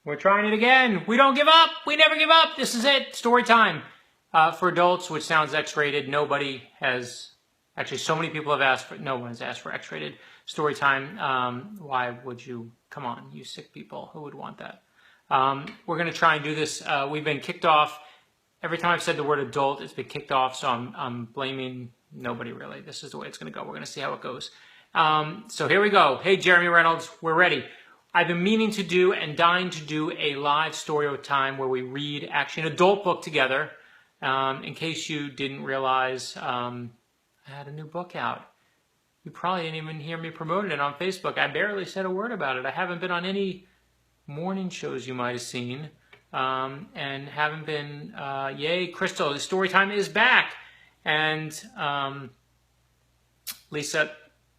We're trying it again. We don't give up. We never give up. This is it. Story time for adults, which sounds X-rated. Nobody has, actually so many people have asked for, no one has asked for X-rated story time. Why would you, come on, you sick people, who would want that? We're going to try and do this. We've been kicked off. Every time I've said the word adult, it's been kicked off, so I'm blaming nobody really. This is the way it's going to go. We're going to see how it goes. So here we go. Hey, Jeremy Reynolds, we're ready. I've been meaning to do and dying to do a live story time where we read actually an adult book together. In case you didn't realize, I had a new book out. You probably didn't even hear me promoting it on Facebook. I barely said a word about it. I haven't been on any morning shows you might have seen. And haven't been, yay, Crystal, the story time is back. And Lisa,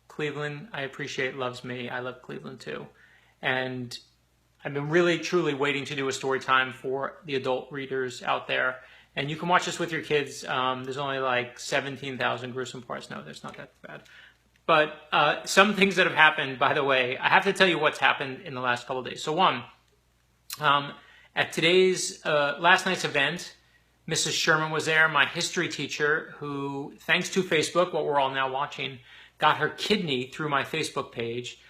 Cleveland, I appreciate, loves me. I love Cleveland too. And I've been really, truly waiting to do a story time for the adult readers out there. And you can watch this with your kids. There's only like 17,000 gruesome parts. No, there's not that bad. But some things that have happened, by the way, I have to tell you what's happened in the last couple of days. So one, at today's, last night's event, Mrs. Sherman was there, my history teacher, who, thanks to Facebook, what we're all now watching, got her kidney through my Facebook page.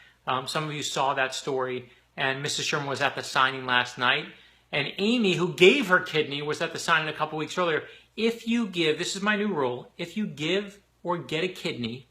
Some of you saw that story, and Mrs. Sherman was at the signing last night. And Amy, who gave her kidney, was at the signing a couple weeks earlier. If you give, this is my new rule, if you give or get a kidney,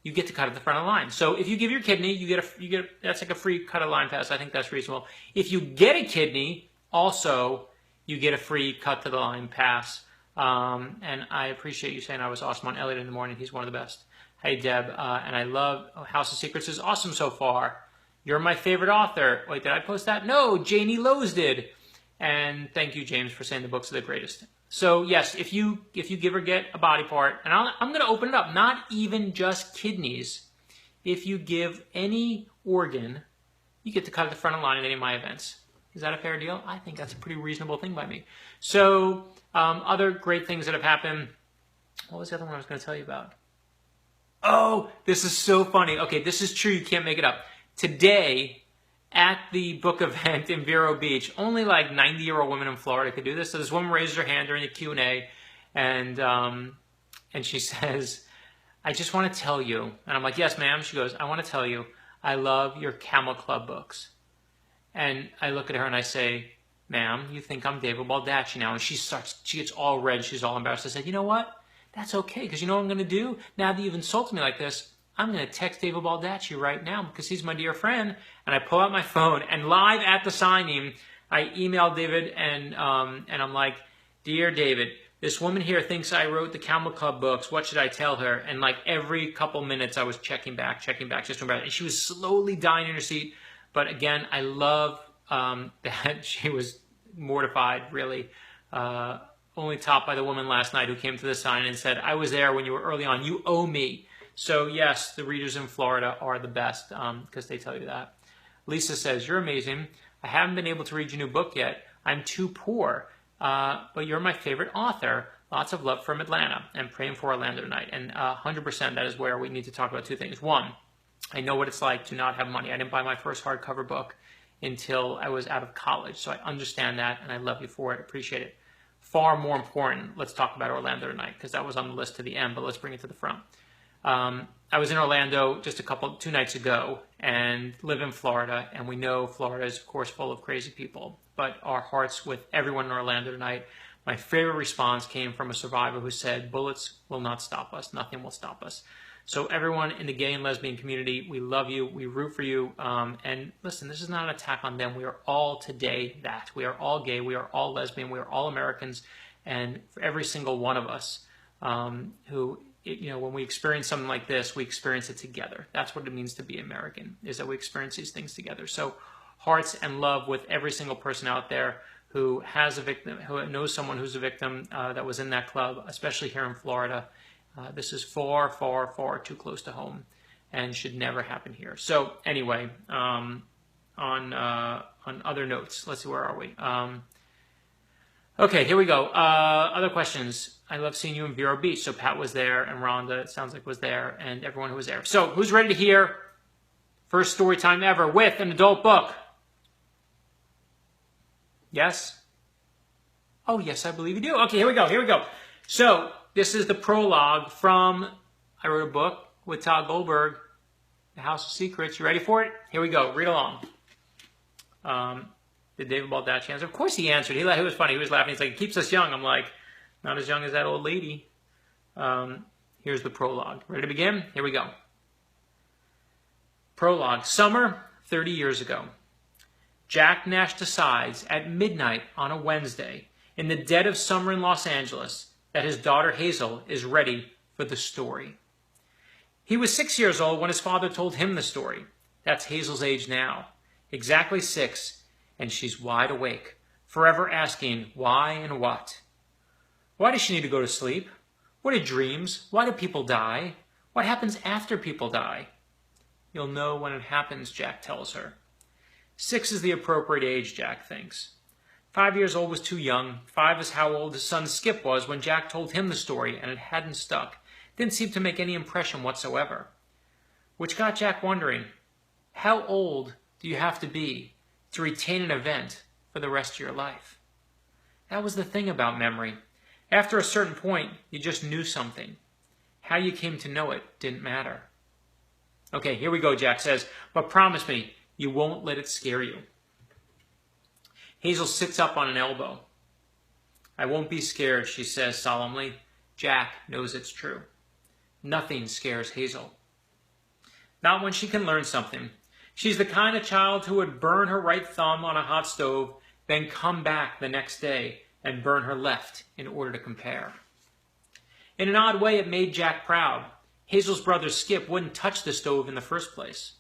you get to cut at the front of the line. So if you give your kidney, you get that's like a free cut of line pass. I think that's reasonable. If you get a kidney, also you get a free cut to the line pass. And I appreciate you saying I was awesome on Elliot in the morning. He's one of the best. Hey, Deb, and I love House of Secrets is awesome so far. You're my favorite author. Wait, did I post that? No, Janie Lowe's did. And thank you, James, for saying the books are the greatest. So yes, if you give or get a body part, and I'm going to open it up, not even just kidneys. If you give any organ, you get to cut at the front of the line at any of my events. Is that a fair deal? I think that's a pretty reasonable thing by me. So other great things that have happened. What was the other one I was going to tell you about? Oh, this is so funny. Okay, this is true. You can't make it up. Today, at the book event in Vero Beach, only like 90-year-old women in Florida could do this. So this woman raised her hand during the Q&A, and she says, I just want to tell you. And I'm like, yes, ma'am. She goes, I want to tell you, I love your Camel Club books. And I look at her and I say, ma'am, you think I'm David Baldacci now. And she gets all red. She's all embarrassed. I said, you know what? That's okay, because you know what I'm going to do? Now that you've insulted me like this, I'm going to text David Baldacci right now because he's my dear friend. And I pull out my phone, and live at the signing, I emailed David, and I'm like, dear David, this woman here thinks I wrote the Camel Club books. What should I tell her? And like every couple minutes, I was checking back, just remember. And she was slowly dying in her seat. But again, I love that she was mortified, really. Only topped by the woman last night who came to the sign and said, I was there when you were early on. You owe me. So yes, the readers in Florida are the best because they tell you that. Lisa says, you're amazing. I haven't been able to read your new book yet. I'm too poor. But you're my favorite author. Lots of love from Atlanta. And praying for Orlando tonight. And 100% that is where we need to talk about two things. One, I know what it's like to not have money. I didn't buy my first hardcover book until I was out of college. So I understand that, and I love you for it. Appreciate it. Far more important, let's talk about Orlando tonight, because that was on the list to the end, but let's bring it to the front. I was in Orlando just 2 nights ago and live in Florida, and we know Florida is, of course, full of crazy people, but our hearts with everyone in Orlando tonight. My favorite response came from a survivor who said, bullets will not stop us. Nothing will stop us. So everyone in the gay and lesbian community, we love you. We root for you. And listen, this is not an attack on them. We are all today that. We are all gay. We are all lesbian. We are all Americans. And for every single one of us who, when we experience something like this, we experience it together. That's what it means to be American, is that we experience these things together. So hearts and love with every single person out there who has a victim, who knows someone who's a victim that was in that club, especially here in Florida. This is far, far, far too close to home and should never happen here. So anyway, on other notes, let's see, where are we? Okay, here we go. Other questions. I love seeing you in Vero Beach. So Pat was there, and Rhonda, it sounds like, was there, and everyone who was there. So who's ready to hear first story time ever with an adult book? Yes? Oh, yes, I believe you do. Okay, here we go. So, this is the prologue from, I wrote a book with Todd Goldberg, The House of Secrets. You ready for it? Here we go. Read along. Did David Baldacci answer? Of course he answered. He was funny. He was laughing. He's like, it keeps us young. I'm like, not as young as that old lady. Here's the prologue. Ready to begin? Here we go. Prologue. Summer, 30 years ago. Jack Nash decides at midnight on a Wednesday, in the dead of summer in Los Angeles, that his daughter Hazel is ready for the story. He was 6 years old when his father told him the story. That's Hazel's age now. Exactly 6, and she's wide awake, forever asking why and what. Why does she need to go to sleep? What are dreams? Why do people die? What happens after people die? You'll know when it happens, Jack tells her. 6 is the appropriate age, Jack thinks. 5 years old was too young. 5 is how old his son Skip was when Jack told him the story, and it hadn't stuck. Didn't seem to make any impression whatsoever. Which got Jack wondering, how old do you have to be to retain an event for the rest of your life? That was the thing about memory. After a certain point, you just knew something. How you came to know it didn't matter. Okay, here we go, Jack says, but promise me you won't let it scare you. Hazel sits up on an elbow. I won't be scared, she says solemnly. Jack knows it's true. Nothing scares Hazel. Not when she can learn something. She's the kind of child who would burn her right thumb on a hot stove, then come back the next day and burn her left in order to compare. In an odd way, it made Jack proud. Hazel's brother Skip wouldn't touch the stove in the first place.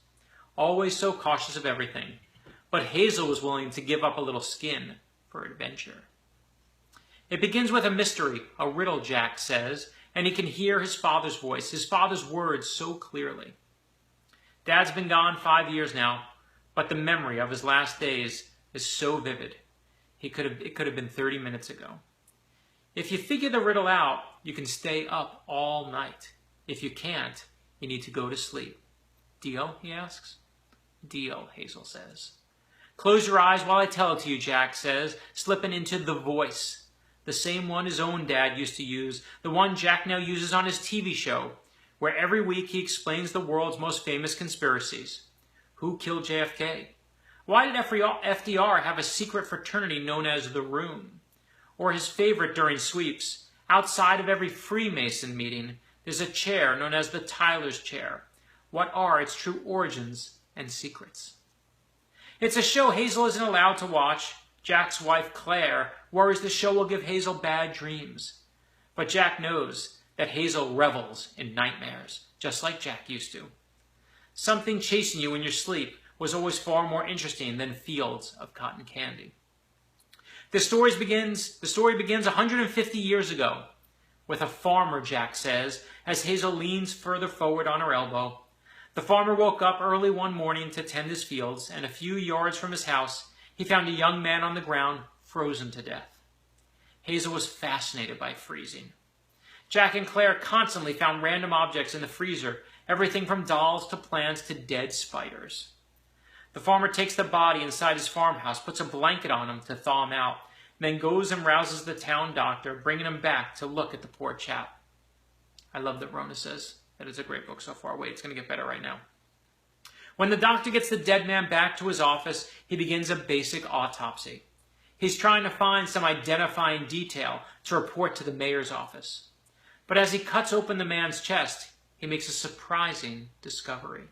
Always so cautious of everything. But Hazel was willing to give up a little skin for adventure. It begins with a mystery, a riddle, Jack says, and he can hear his father's voice, his father's words so clearly. Dad's been gone 5 years now, but the memory of his last days is so vivid. It could have been 30 minutes ago. If you figure the riddle out, you can stay up all night. If you can't, you need to go to sleep. Deal, he asks. Deal, Hazel says. Close your eyes while I tell it to you, Jack says, slipping into the voice. The same one his own dad used to use, the one Jack now uses on his TV show, where every week he explains the world's most famous conspiracies. Who killed JFK? Why did FDR have a secret fraternity known as the Room? Or his favorite during sweeps, outside of every Freemason meeting, there's a chair known as the Tyler's chair. What are its true origins and secrets? It's a show Hazel isn't allowed to watch. Jack's wife, Claire, worries the show will give Hazel bad dreams. But Jack knows that Hazel revels in nightmares, just like Jack used to. Something chasing you in your sleep was always far more interesting than fields of cotton candy. The story begins 150 years ago with a farmer, Jack says, as Hazel leans further forward on her elbow. The farmer woke up early one morning to tend his fields, and a few yards from his house, he found a young man on the ground, frozen to death. Hazel was fascinated by freezing. Jack and Claire constantly found random objects in the freezer, everything from dolls to plants to dead spiders. The farmer takes the body inside his farmhouse, puts a blanket on him to thaw him out, and then goes and rouses the town doctor, bringing him back to look at the poor chap. I love that Rona says that it's a great book so far. Wait, it's going to get better right now. When the doctor gets the dead man back to his office, he begins a basic autopsy. He's trying to find some identifying detail to report to the mayor's office. But as he cuts open the man's chest, he makes a surprising discovery.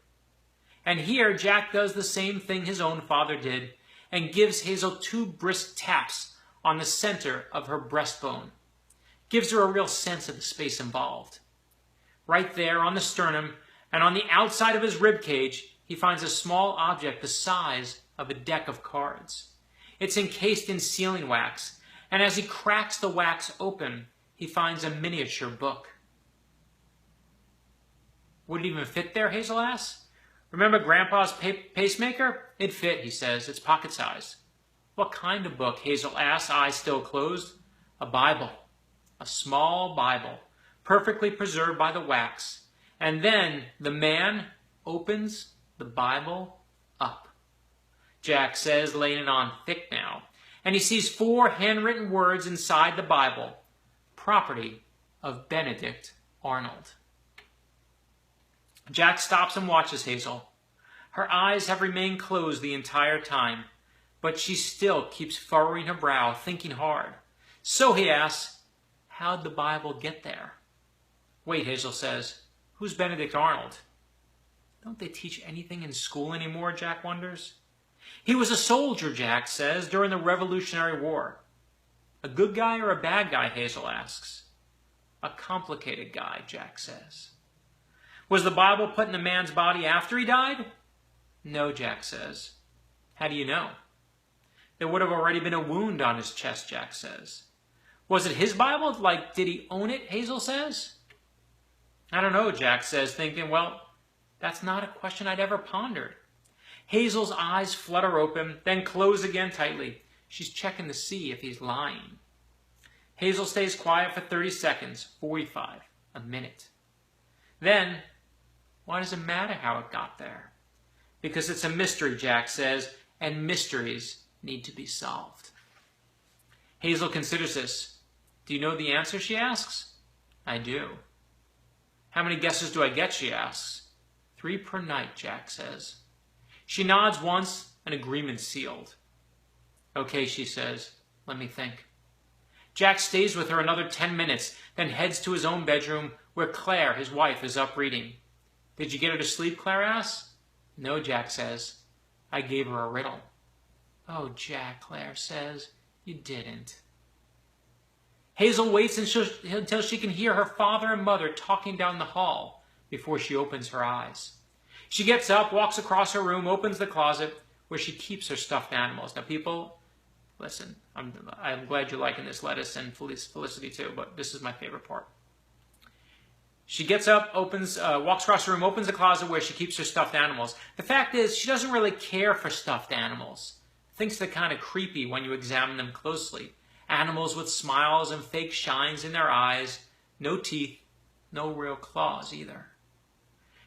And here, Jack does the same thing his own father did and gives Hazel 2 brisk taps on the center of her breastbone. Gives her a real sense of the space involved. Right there on the sternum and on the outside of his rib cage, he finds a small object the size of a deck of cards. It's encased in sealing wax, and as he cracks the wax open, he finds a miniature book. Would it even fit there, Hazel asks. Remember Grandpa's pacemaker? It fit, he says. It's pocket size. What kind of book? Hazel asks, eyes still closed. A Bible. A small Bible, perfectly preserved by the wax. And then the man opens the Bible up. Jack says, laying it on thick now. and he sees 4 handwritten words inside the Bible, property of Benedict Arnold. Jack stops and watches Hazel. Her eyes have remained closed the entire time, but she still keeps furrowing her brow, thinking hard. So he asks, how'd the Bible get there? Wait, Hazel says, who's Benedict Arnold? Don't they teach anything in school anymore, Jack wonders. He was a soldier, Jack says, during the Revolutionary War. A good guy or a bad guy, Hazel asks. A complicated guy, Jack says. Was the Bible put in the man's body after he died? No, Jack says. How do you know? There would have already been a wound on his chest, Jack says. Was it his Bible? Like, did he own it, Hazel says? I don't know, Jack says, thinking, well, that's not a question I'd ever pondered. Hazel's eyes flutter open, then close again tightly. She's checking to see if he's lying. Hazel stays quiet for 30 seconds, 45, a minute. Then, why does it matter how it got there? Because it's a mystery, Jack says, and mysteries need to be solved. Hazel considers this. Do you know the answer, she asks. I do. How many guesses do I get, she asks. 3 per night, Jack says. She nods once, an agreement sealed. Okay, she says, let me think. Jack stays with her another 10 minutes, then heads to his own bedroom where Claire, his wife, is up reading. Did you get her to sleep, Claire asks. No, Jack says. I gave her a riddle. Oh, Jack, Claire says, you didn't. Hazel waits until she can hear her father and mother talking down the hall before she opens her eyes. She gets up, walks across her room, opens the closet where she keeps her stuffed animals. Now, people, listen, I'm glad you're liking this, Lettuce and Felicity too, but this is my favorite part. She gets up, walks across the room, opens the closet where she keeps her stuffed animals. The fact is, she doesn't really care for stuffed animals. Thinks they're kind of creepy when you examine them closely. Animals with smiles and fake shines in their eyes, no teeth, no real claws either.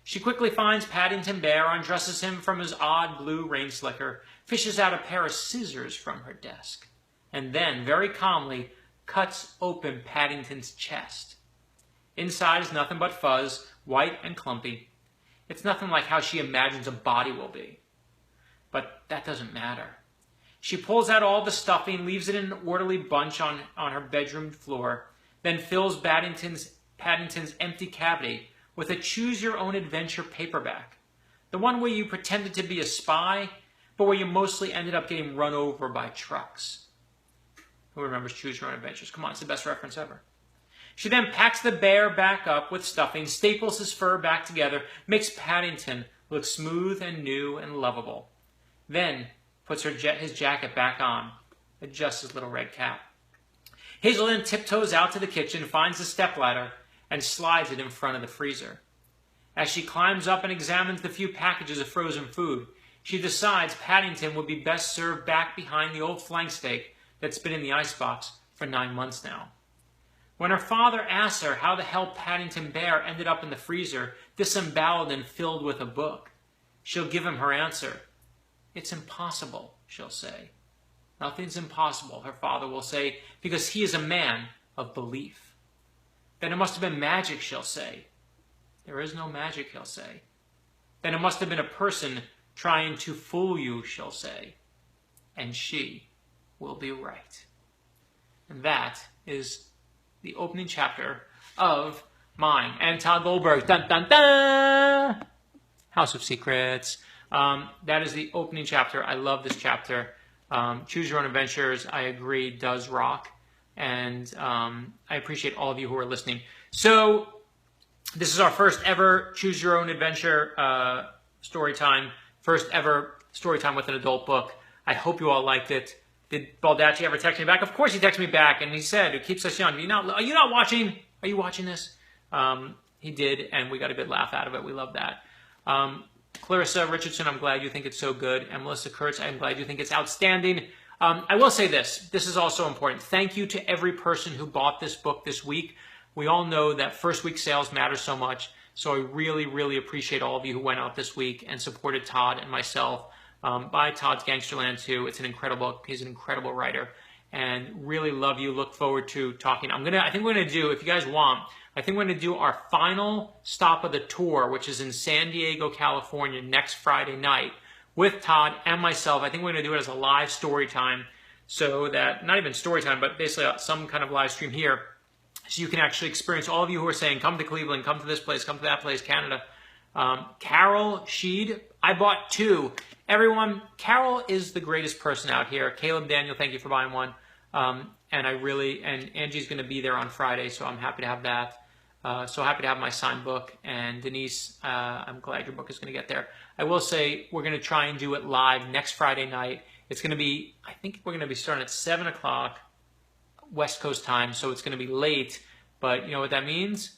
She quickly finds Paddington Bear, undresses him from his odd blue rain slicker, fishes out a pair of scissors from her desk, and then, very calmly, cuts open Paddington's chest. Inside is nothing but fuzz, white and clumpy. It's nothing like how she imagines a body will be. But that doesn't matter. She pulls out all the stuffing, leaves it in an orderly bunch on her bedroom floor, then fills Paddington's empty cavity with a choose-your-own-adventure paperback. The one where you pretended to be a spy, but where you mostly ended up getting run over by trucks. Who remembers Choose Your Own Adventures? Come on, it's the best reference ever. She then packs the bear back up with stuffing, staples his fur back together, makes Paddington look smooth and new and lovable. Then puts his jacket back on, adjusts his little red cap. Hazel then tiptoes out to the kitchen, finds the stepladder, and slides it in front of the freezer. As she climbs up and examines the few packages of frozen food, she decides Paddington would be best served back behind the old flank steak that's been in the icebox for 9 months now. When her father asks her how the hell Paddington Bear ended up in the freezer, disemboweled and filled with a book, she'll give him her answer. It's impossible, she'll say. Nothing's impossible, her father will say, because he is a man of belief. Then it must have been magic, she'll say. There is no magic, he'll say. Then it must have been a person trying to fool you, she'll say. And she will be right. And that is the opening chapter of mine and Todd Goldberg. Dun, dun, dun! House of Secrets. That is the opening chapter. I love this chapter. Choose Your Own Adventures, I agree, does rock. And I appreciate all of you who are listening. So this is our first ever Choose Your Own Adventure story time. First ever story time with an adult book. I hope you all liked it. Did Baldacci ever text me back? Of course he texted me back, and he said, "It keeps us young. Are you not watching? Are you watching this?" He did, and we got a good laugh out of it. We love that. Clarissa Richardson, I'm glad you think it's so good. And Melissa Kurtz, I'm glad you think it's outstanding. I will say this. This is also important. Thank you to every person who bought this book this week. We all know that first week sales matter so much. So I really, really appreciate all of you who went out this week and supported Todd and myself by Todd's Gangsterland 2. It's an incredible book. He's an incredible writer, and really love you. Look forward to talking. I think we're gonna do, if you guys want, I think we're gonna do our final stop of the tour, which is in San Diego, California, next Friday night with Todd and myself. I think we're gonna do it as a live story time, so that, not even story time, but basically some kind of live stream here, so you can actually experience, all of you who are saying, come to Cleveland, come to this place, come to that place, Canada. Carol Sheed, I bought 2. Everyone, Carol is the greatest person out here. Caleb Daniel, thank you for buying one. And Angie's going to be there on Friday, so I'm happy to have that. So happy to have my signed book. And Denise, I'm glad your book is going to get there. I will say we're going to try and do it live next Friday night. It's going to be, I think we're going to be starting at 7 o'clock West Coast time, so it's going to be late. But you know what that means?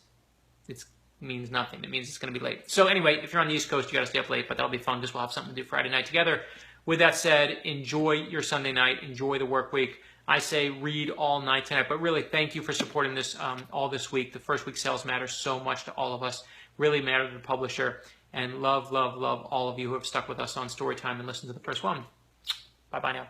It means nothing. It means it's going to be late. So anyway, if you're on the East Coast, you got to stay up late, but that'll be fun because we'll have something to do Friday night together. With that said, enjoy your Sunday night. Enjoy the work week. I say read all night tonight, but really thank you for supporting this all this week. The first week sales matter so much to all of us. Really matter to the publisher. And love, love, love all of you who have stuck with us on Storytime and listened to the first one. Bye-bye now.